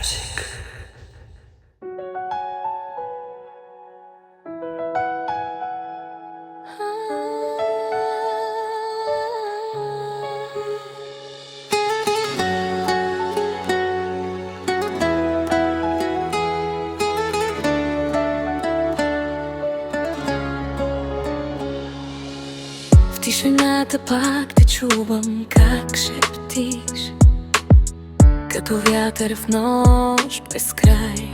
Music. В тишината пак те чувам как шептиш, като вятър в нощ без край.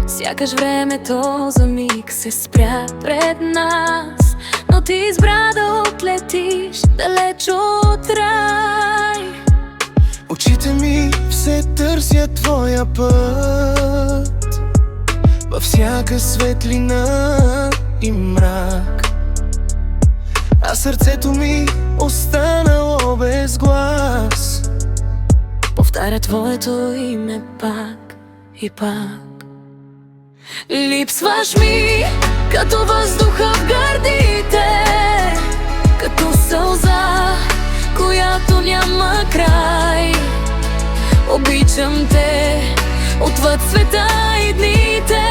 Сякаш времето за миг се спря пред нас, но ти избра да отлетиш далеч от рай. Очите ми все търсят твоя път, във всяка светлина и мрак, а сърцето ми останало без глас Повтаря твоето име пак и пак. Липсваш ми като въздуха в гърдите, като сълза, която няма край. Обичам те отвъд света и дните,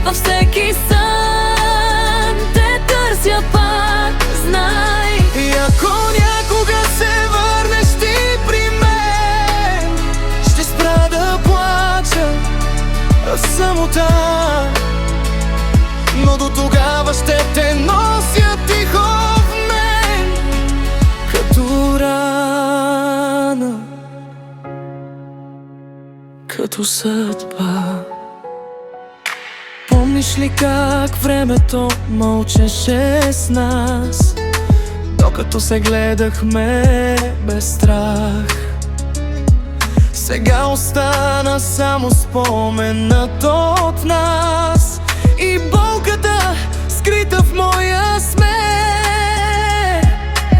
във всеки сън те търся пак, знай. И ако някога се върнеш ти при мен, ще спра да плача в самота, но до тогава ще те нося тихо в мен, като рана, като съдба. Помниш ли как времето мълчеше с нас, докато се гледахме без страх? Сега остана само споменът от нас и болката скрита в моя смех.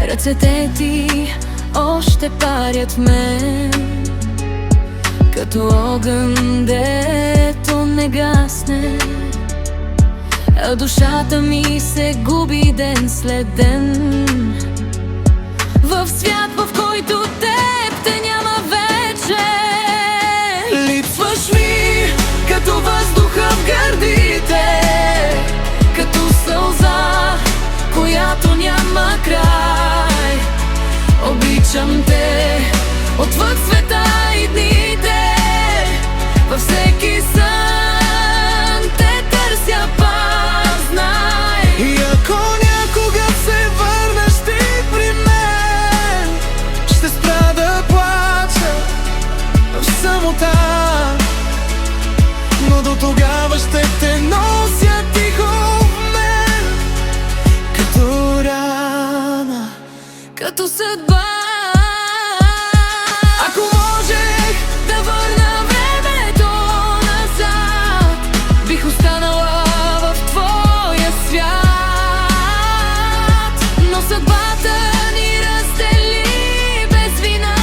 Ръцете ти още парят в мен, като огън, дето не гасне, а душата ми се губи ден след ден в свят, в който теб те няма вече. Липсваш ми като въздуха в гърдите, като сълза, която няма край. Обичам те отвъд света и дните, във всеки сън те търся пак, знай. И ако някога се върнеш ти при мен, ще спра да плача в самота, но до тогава ще те нося тихо в мен, като рана, Като съдба. ако можех Да върна времето назад, бих останала в твоя свят, но съдбата ни раздели без вина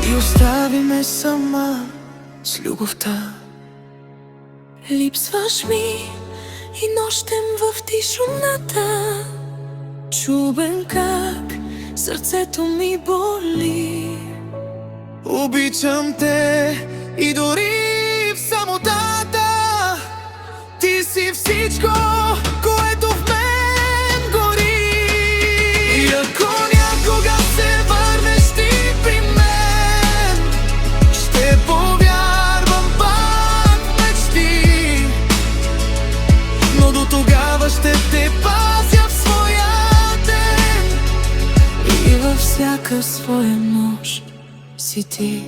и остави ме сама с любовта. Липсваш ми и нощем в тишината, чубен как сърцето ми боли. Обичам те и дори в самотата, ти си всичко, което в мен гори. И ако някога се върнеш ти при мен, ще повярвам пак в мечти, но до тогава ще те пазя в своя ден И във всяка своя нощ си ти.